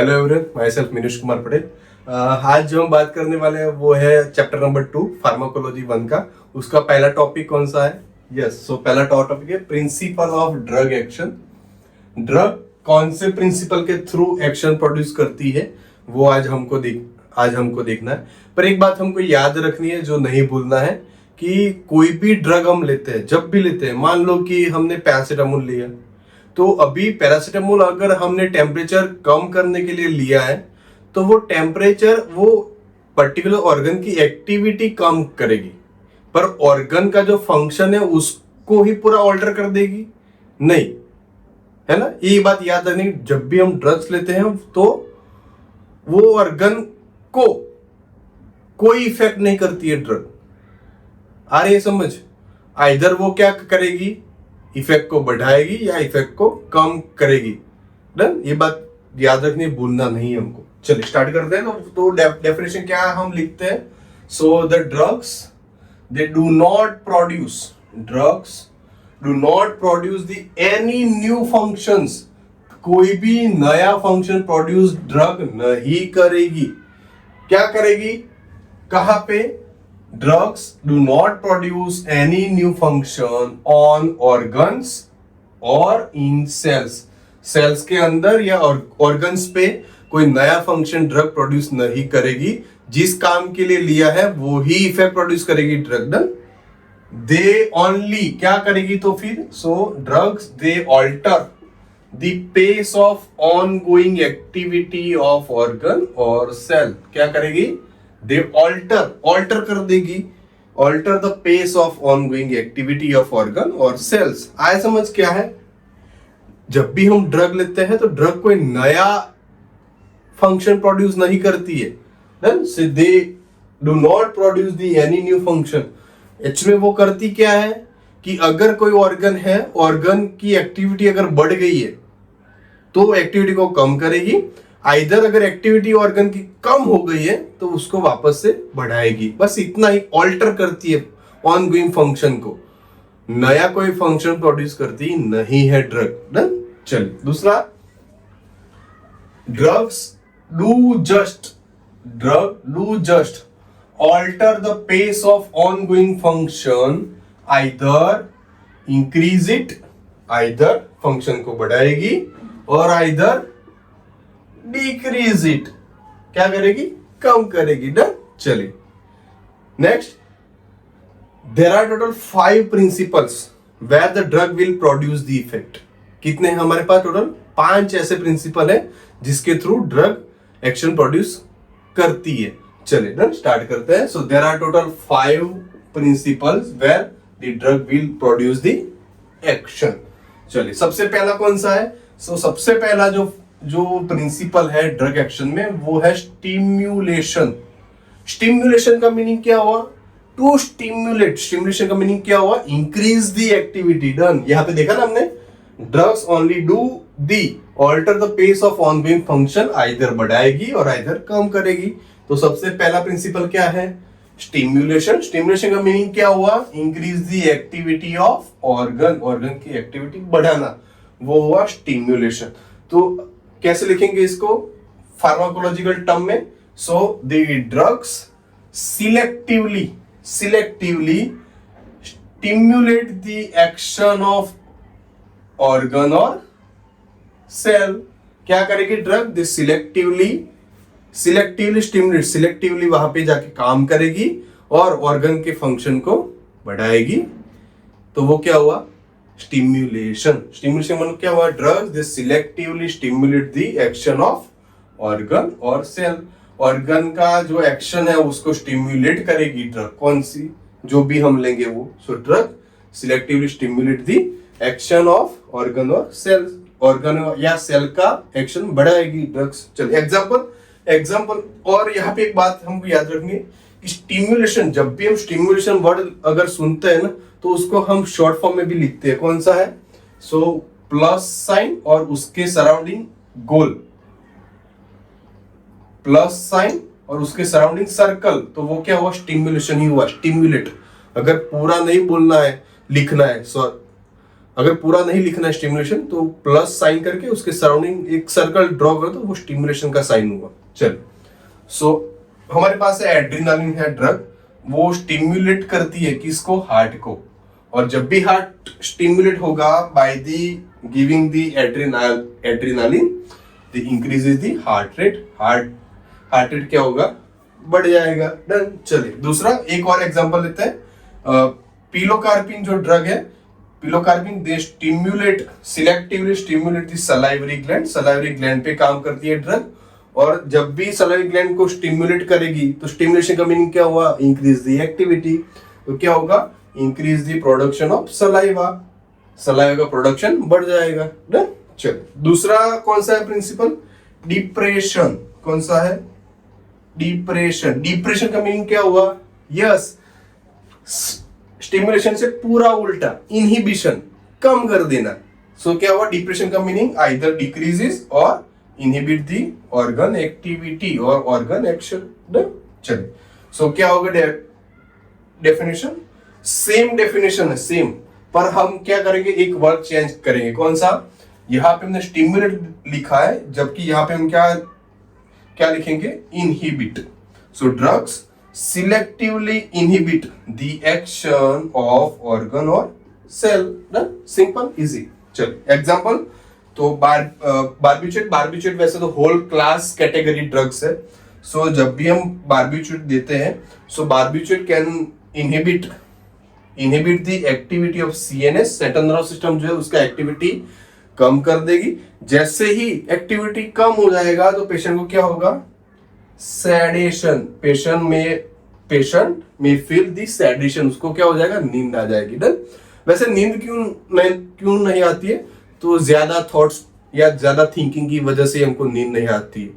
Hello everyone, myself Minush Kumar Patel. आज जो हम बात करने वाले हैं वो है चैप्टर नंबर 2 फार्माकोलॉजी 1 का। उसका पहला टॉपिक कौन सा है? सो पहला टॉपिक है principle of drug action. Drug कौन से प्रिंसिपल के थ्रू एक्शन प्रोड्यूस करती है वो आज हमको देखना है। पर एक बात हमको याद रखनी है, जो नहीं भूलना है, कि कोई भी ड्रग हम लेते हैं, जब भी लेते हैं, मान लो कि हमने पैरासीटामोल लिया, तो अभी पैरासीटामोल अगर हमने टेम्परेचर कम करने के लिए लिया है तो वो टेम्परेचर वो पर्टिकुलर ऑर्गन की एक्टिविटी कम करेगी, पर ऑर्गन का जो फंक्शन है उसको ही पूरा ऑल्टर कर देगी नहीं, है ना। ये बात याद रखनी, जब भी हम ड्रग्स लेते हैं तो वो ऑर्गन को कोई इफेक्ट नहीं करती है ड्रग। आ रही है समझ? आइदर वो क्या करेगी, इफेक्ट को बढ़ाएगी या इफेक्ट को कम करेगी। डन? ये बात याद रखनी, भूलना नहीं हमको। चलिए स्टार्ट करते हैं। तो डेफिनेशन क्या हम लिखते हैं? So the drugs they do not produce the any new functions. कोई भी नया फंक्शन प्रोड्यूस ड्रग नहीं करेगी। क्या करेगी? कहां पे? Drugs do not produce any new function on organs or in cells. Cells के अंदर या organs पे कोई नया फंक्शन ड्रग प्रोड्यूस नहीं करेगी। जिस काम के लिए लिया है वो ही इफेक्ट प्रोड्यूस करेगी ड्रग। डन? दे ओनली क्या करेगी तो फिर? So drugs they alter the pace of ongoing activity of organ और सेल। क्या करेगी? दे ऑल्टर कर देगी, alter the pace of ongoing activity of organ और सेल्स। आए समझ? क्या है? जब भी हम ड्रग लेते हैं तो ड्रग कोई नया फंक्शन प्रोड्यूस नहीं करती है। देन से they do not produce the any new function. Actually वो करती क्या है कि अगर कोई ऑर्गन है, ऑर्गन की एक्टिविटी अगर बढ़ गई है तो एक्टिविटी को कम करेगी, आइदर अगर एक्टिविटी ऑर्गन की कम हो गई है तो उसको वापस से बढ़ाएगी। बस इतना ही ऑल्टर करती है ऑनगोइंग फंक्शन को, नया कोई फंक्शन प्रोड्यूस करती नहीं है ड्रग। डन? चलिए दूसरा, drugs do just alter the pace of ongoing function, either increase it, either function को बढ़ाएगी और आइदर डिक्रीज इट। क्या करेगी? कम करेगी। डन? चलिए next, there are total 5 principles where the drug will produce the effect. कितने हमारे पास? टोटल 5 ऐसे प्रिंसिपल है जिसके थ्रू ड्रग एक्शन प्रोड्यूस करती है। चलिए डन, स्टार्ट करते हैं। So there are total 5 principles where the drug will produce the action. चलिए सबसे पहला कौन सा है? सो सबसे पहला जो प्रिंसिपल है ड्रग एक्शन में वो है स्टिम्युलेशन। स्टिम्युलेशन का मीनिंग क्या हुआ? To stimulate. स्टिम्युलेशन का मीनिंग क्या हुआ? Increase the activity. डन? यहां पे देखा ना हमने, drugs only do the alter the pace of ongoing function, either बढ़ाएगी और आइदर कम करेगी। तो सबसे पहला प्रिंसिपल क्या है? स्टिम्युलेशन। स्टिम्युलेशन का मीनिंग क्या हुआ? Increase the activity of organ की एक्टिविटी बढ़ाना, वो हुआ स्टिम्युलेशन। तो कैसे लिखेंगे इसको फार्माकोलॉजिकल टर्म में? So the drugs selectively stimulate the action of organ और सेल। क्या करेगी ड्रग? दे सिलेक्टिवली स्टिम्युलेट, सिलेक्टिवली वहां पे जाके काम करेगी और ऑर्गन के फंक्शन को बढ़ाएगी। तो वो क्या हुआ? स्टिम्युलेशन। स्टिम्युलेशन मतलब क्या हुआ? Drugs they selectively stimulate the action of organ और सेल। ऑर्गन का जो एक्शन है उसको स्टिम्युलेट करेगी ड्रग। कौन सी? जो भी हम लेंगे वो। So drug selectively stimulate the action of organ और सेल। ऑर्गन या सेल का एक्शन बढ़ाएगी ड्रग्स। चलिए एग्जाम्पल। और यहाँ पे एक बात हमको याद रखनी है, स्टिम्युलेशन, जब भी हम स्टिम्युलेशन वर्ड अगर सुनते हैं ना तो उसको हम शॉर्ट फॉर्म में भी लिखते हैं। कौन सा है? सो प्लस साइन और उसके सराउंडिंग गोल, प्लस साइन और उसके सराउंडिंग सर्कल, तो वो क्या हुआ? स्टिम्युलेशन ही हुआ। स्टिम्युलेट। अगर पूरा नहीं बोलना है, लिखना है, अगर पूरा नहीं लिखना है स्टिमुलेशन तो प्लस साइन करके उसके सराउंडिंग एक सर्कल ड्रॉ कर दो, वो स्टिमुलेशन का साइन हुआ। चल सो हमारे पास है एड्रेनालिन है ड्रग, वो स्टिमुलेट करती है किसको, हार्ट को। और जब भी हार्ट स्टिमुलेट होगा by the giving the adrenaline, the increases the heart rate, heart rate क्या होगा, बढ़ जाएगा। डन। चलिए दूसरा एक और एग्जांपल लेते हैं। पिलोकार्पिन जो ड्रग है, pilocarpine they stimulate selectively stimulate the salivary gland पे काम करती है ड्रग। और जब भी सलाइवरी ग्लैंड को स्टिमुलेट करेगी तो स्टिमुलेशन का मीनिंग क्या हुआ, इंक्रीज द एक्टिविटी। तो क्या होगा, increase the production of saliva, saliva का प्रोडक्शन बढ़ जाएगा। डन। चलो दूसरा कौन सा है प्रिंसिपल, डिप्रेशन। कौन सा है, डिप्रेशन। डिप्रेशन का मीनिंग क्या हुआ, यस स्टिमुलेशन से पूरा उल्टा, इनहिबिशन, कम कर देना। सो क्या हुआ, डिप्रेशन का मीनिंग आइदर डिक्रीजेस और इनहिबिट दी ऑर्गन एक्टिविटी और ऑर्गन एक्शन। चलिए सो क्या होगा डेफिनेशन, सेम डेफिनेशन है सेम, पर हम क्या करेंगे, एक वर्ड चेंज करेंगे। कौन सा, यहां पे हमने स्टिमुलेट लिखा है, जबकि यहां पे हम क्या लिखेंगे, inhibit. So drugs selectively inhibit the action of organ or cell। Simple easy. चलो एग्जांपल, तो बारबिचुएट वैसे तो होल क्लास कैटेगरी ड्रग्स है। सो जब भी हम बारबिचुएट देते हैं, so barbiturate can inhibit the activity of CNS, central nervous system जो है उसका एक्टिविटी कम कर देगी। जैसे ही एक्टिविटी कम हो जाएगा तो पेशेंट को क्या होगा, सैडेशन, पेशेंट में फील दी सैडेशन, उसको क्या हो जाएगा, नींद आ जाएगी। डन। वैसे नींद क्यों नहीं आती है, तो ज्यादा थॉट्स या ज्यादा थिंकिंग की वजह से हमको नींद नहीं आती है।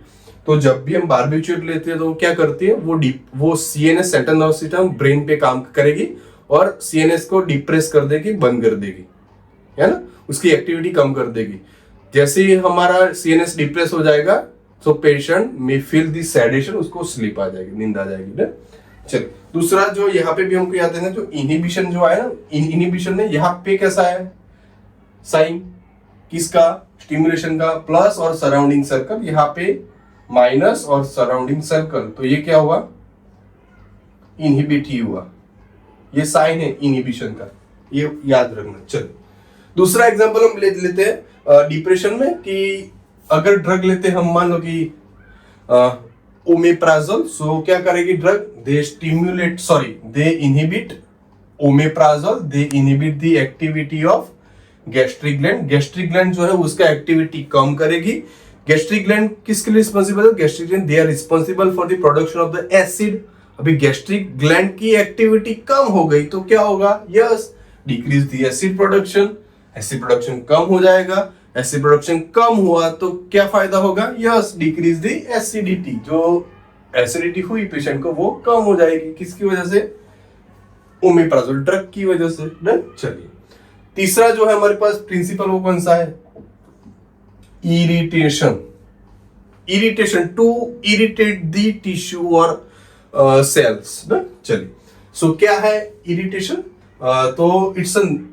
तो जब भी हम बारबिचुएट लेते हैं तो क्या करती है, वो CNS, central nervous system brain पे काम करेगी और सीएनएस को डिप्रेस कर देगी, बंद कर देगी, है ना, उसकी एक्टिविटी कम कर देगी। जैसे ही हमारा सीएनएस डिप्रेस हो जाएगा तो पेशेंट में फील दी सैडेशन, उसको स्लीप आ जाएगी, नींद आ जाएगी। ना चलिए दूसरा जो यहाँ पे भी हमको याद है, जो इनहिबिशन जो आया ना, इनहिबिशन में यहाँ पे कैसा है साइन, किसका, स्टिमुलेशन का, प्लस और सराउंडिंग सर्कल, यहाँ पे माइनस और सराउंडिंग सर्कल, तो ये क्या हुआ, इनहिबिट ही हुआ, ये साइन है इनहिबिशन का, ये याद रखना। चलो दूसरा एग्जांपल हम लेते हैं डिप्रेशन में, कि अगर ड्रग लेते हैं हम, मान लो कि ओमेप्राजोल, सो क्या करेगी drug, they inhibit omeprazole, they inhibit the activity of gastric gland. Gastric gland जो है उसका एक्टिविटी कम करेगी। गैस्ट्रिक ग्लैंड किसके लिए रिस्पॉन्सिबल है, gastric gland they are responsible for the production of the acid. अभी गैस्ट्रिक ग्लैंड की एक्टिविटी कम हो गई तो क्या होगा, yes decrease the acid production, acid production कम हो जाएगा। एसिड प्रोडक्शन कम हुआ तो क्या फायदा होगा, यस डिक्रीज द एसिडिटी, जो एसिडिटी हुई पेशेंट को वो कम हो जाएगी, किसकी वजह से, ओमेप्राजोल ड्रग की वजह से। डन। चलिए तीसरा जो है हमारे पास प्रिंसिपल, वो कौन सा है, irritation. Irritation, to irritate the tissue और सेल्स। चलिए सो क्या है इरिटेशन, तो इट्स एन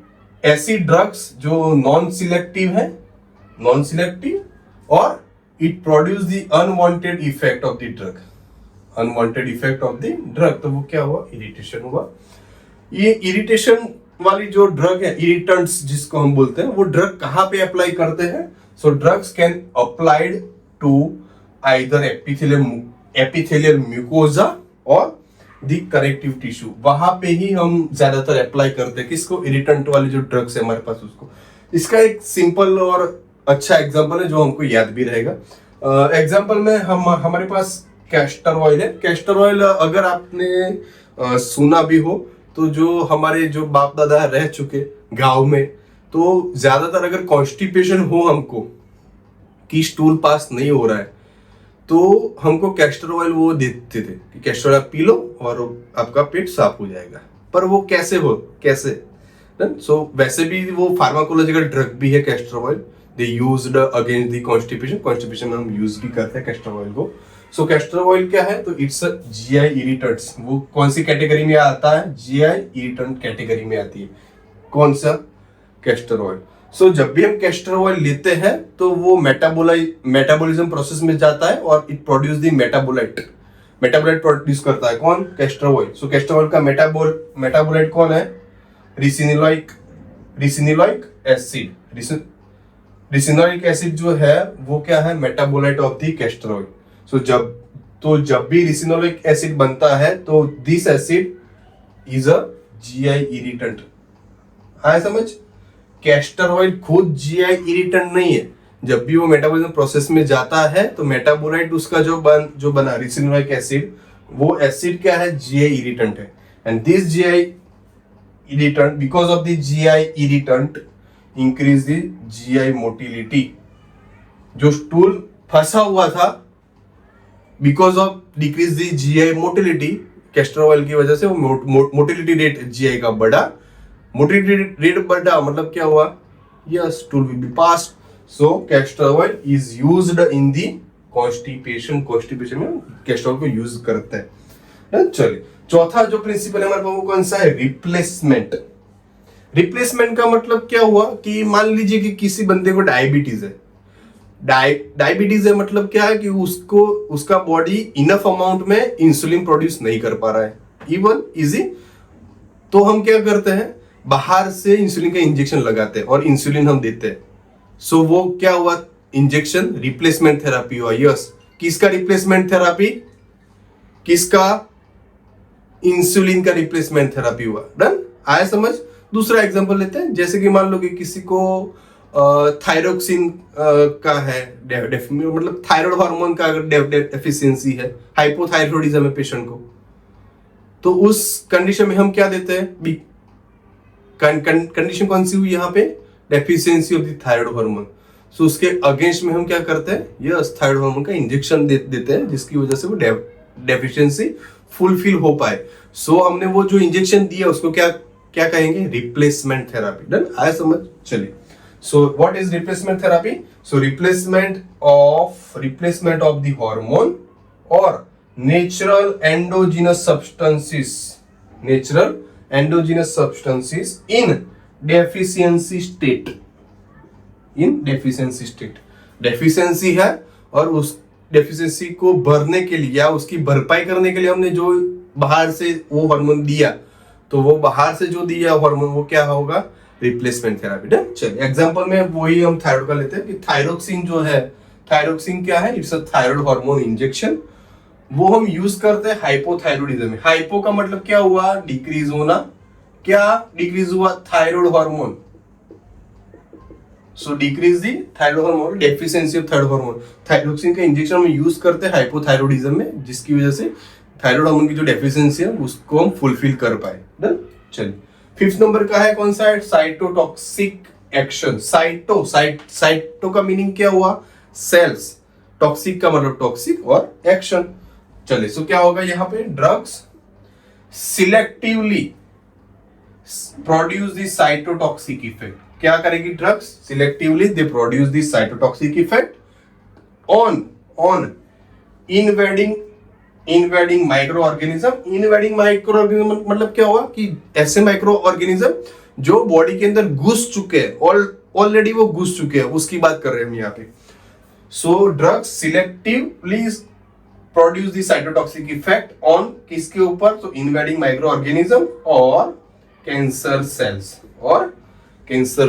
ऐसी ड्रग्स जो नॉन सिलेक्टिव है, नॉन सिलेक्टिव, और it produce the unwanted effect of the drug, unwanted effect of the drug, तो वो क्या हुआ, इरिटेशन हुआ। ये इरिटेशन वाली जो ड्रग है, इरिटेंट्स जिसको हम बोलते हैं, वो ड्रग कहां पे अप्लाई करते हैं, so drugs can applied to either epithelial mucosa और दी कनेक्टिव टिश्यू, वहां पे ही हम ज्यादातर अप्लाई करते हैं, किसको, इरिटेंट वाली जो ड्रग्स है हमारे पास उसको। इसका एक सिंपल और अच्छा एग्जांपल है जो हमको याद भी रहेगा। एग्जांपल में हमारे पास कैस्टर ऑयल है। कैस्टर ऑयल अगर आपने सुना भी हो तो जो हमारे जो बाप दादा रह चुके गांव में, तो ज्यादातर अगर कॉन्स्टिपेशन हो हमको, कि स्टूल पास नहीं हो रहा है, तो हमको कैस्टर ऑयल वो देते थे कि कैस्टर ऑयल पी लो और आपका पेट साफ हो जाएगा। पर वो कैसे सो वैसे भी वो फार्माकोलॉजिकल ड्रग भी है castor oil, they used against the constipation में हम यूज भी करते हैं कैस्टर ऑयल को। सो कैस्टर ऑयल क्या है, तो इट्स जीआई इरिटेंट्स, वो कौन सी कैटेगरी में आता है, जीआई इरिटेंट कैटेगरी में आती है। कौन सा, कैस्टर ऑयल। सो जब भी हम कैस्टर ऑयल लेते हैं तो वो मेटाबॉलिज्म प्रोसेस में जाता है और it produce the metabolite produce करता है। कौन? Castor oil. So castor oil का मेटाबोलाइट कौन है? Ricinoleic acid. रिसिनोलिक एसिड जो है वो क्या है? Metabolite of the castor oil. So जब भी रिसिनोलिक एसिड बनता है तो this acid is a GI irritant. आया समझ? कैस्टर ऑयल खुद जीआई इरिटेंट नहीं है। जब भी वो मेटाबॉलिज्म प्रोसेस में जाता है तो मेटाबोलाइट उसका जो बना रिसिनोलिक एसिड, वो एसिड क्या है? जीआई इरिटेंट है। And this GI irritant, because of the GI irritant increase the GI motility. जो स्टूल फंसा हुआ था, because of decrease the GI motility, castor oil की वजह से वो मोटिलिटी रेट जीआई का बढ़ा। मोटिलिटी रेट बढ़ा मतलब क्या हुआ? Yes, stool will be passed. So castor oil is used in the constipation में कैस्टर ऑयल को यूज करते हैं। चलिए, चौथा जो प्रिंसिपल है हमारे पास वो कौन सा है? रिप्लेसमेंट। रिप्लेसमेंट का मतलब क्या हुआ कि मान लीजिए कि किसी बंदे को डायबिटीज है। डायबिटीज है मतलब क्या है कि उसका बॉडी इनफ अमाउंट में इंसुलिन प्रोड्यूस नहीं कर पा रहा है। इवन इजी, तो हम क्या करते हैं? बाहर से इंसुलिन का इंजेक्शन लगाते हैं और इंसुलिन हम देते हैं। सो वो क्या हुआ? इंजेक्शन रिप्लेसमेंट थेरापी हुआ। यस, किसका रिप्लेसमेंट थेरापी? किसका? इंसुलिन का रिप्लेसमेंट थेरापी हुआ। डन? आया समझ? दूसरा एग्जांपल लेते हैं। जैसे कि मान लो कि किसी को थायरोक्सिन का है, मतलब थायराइड हार्मोन का अगर डेफिशिएंसी है, हाइपोथायरॉइडिज्म है पेशेंट को, तो उस कंडीशन में हम क्या देते हैं? कंडीशन कौन सी हुई यहाँ पे? Deficiency of the thyroid hormone. So उसके अगेंस्ट में हम क्या करते हैं? यस, थायराइड हार्मोन का इंजेक्शन देते हैं, जिसकी वजह से वो डेफिशिएंसी फुलफिल हो पाए। सो हमने वो जो इंजेक्शन दिया उसको क्या कहेंगे? Replacement therapy. डन? आया समझ? चलिए, so what is replacement therapy? So replacement of the hormone और natural endogenous substances in deficiency state. Deficiency है और उस डेफिशिएंसी को भरने के लिए या उसकी भरपाई करने के लिए हमने जो बाहर से वो हार्मोन दिया, तो वो बाहर से जो दिया हार्मोन वो क्या होगा? Replacement therapy. डन? चलिए, एग्जांपल में वही हम थायराइड का लेते हैं कि थायरोक्सिन जो है, थायरोक्सिन क्या है? It's a thyroid hormone injection. वो हम यूज करते हैं हाइपोथायरॉइडिज्म में। हाइपो का मतलब क्या हुआ? डिक्रीज होना। क्या डिक्रीज हुआ? Thyroid hormone. So decrease the thyroid hormone, deficiency of thyroid hormone. Thyroxine का इंजेक्शन हम यूज करते हैं हाइपोथायरॉइडिज्म में, जिसकी वजह से थायराइड हार्मोन की जो डेफिशिएंसी है उसको हम फुलफिल कर पाए। डन? चलिए, फिफ्थ नंबर का है कौन सा है? Cytotoxic action. साइटो का मीनिंग क्या हुआ? सेल्स। टॉक्सिक का मतलब टॉक्सिक और एक्शन। चलिए, सो क्या होगा यहाँ पे? Drugs selectively produce the cytotoxic effect. क्या करेगी drugs? Selectively they produce the cytotoxic effect on invading micro organism. Invading micro organism मतलब क्या हुआ कि ऐसे माइक्रो ऑर्गेनिज्म जो बॉडी के अंदर घुस चुके हैं, ऑलरेडी वो घुस चुके हैं, उसकी बात कर रहे हैं हम यहाँ पे। So drugs selectively produce the cytotoxic effect on किसके ऊपर? तो इन्वेडिंग माइक्रो ऑर्गेनिज्म और cancer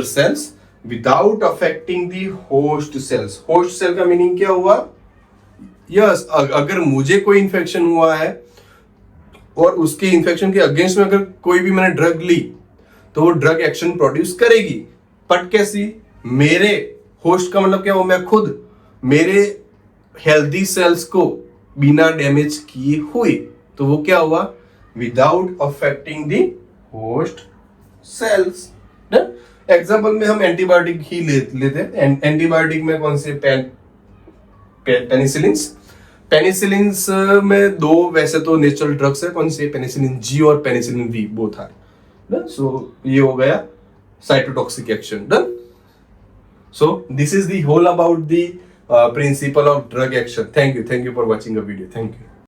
cells without affecting the host cells. Host cell का मीनिंग क्या हुआ? यस, अगर मुझे कोई इंफेक्शन हुआ है और उसके इंफेक्शन के अगेंस्ट में अगर कोई भी मैंने ड्रग ली तो वो ड्रग एक्शन प्रोड्यूस करेगी। बट कैसी? मेरे होस्ट का मतलब क्या हुआ? मैं खुद मेरे हेल्दी सेल्स को बिना डैमेज किए हुई, तो वो क्या हुआ? Without affecting the host sales. Example में हम एंटीबायोटिक ही लेते हैं। एंटीबायोटिक में कौन से? पेनिसिलिन्स में दो वैसे तो नेचुरल ड्रग्स है। कौन से? पेनिसिलिन जी और penicillin V, both are. So ये हो गया cytotoxic action. Done? So this is the whole about the principle of drug action. Thank you for watching the video. Thank you.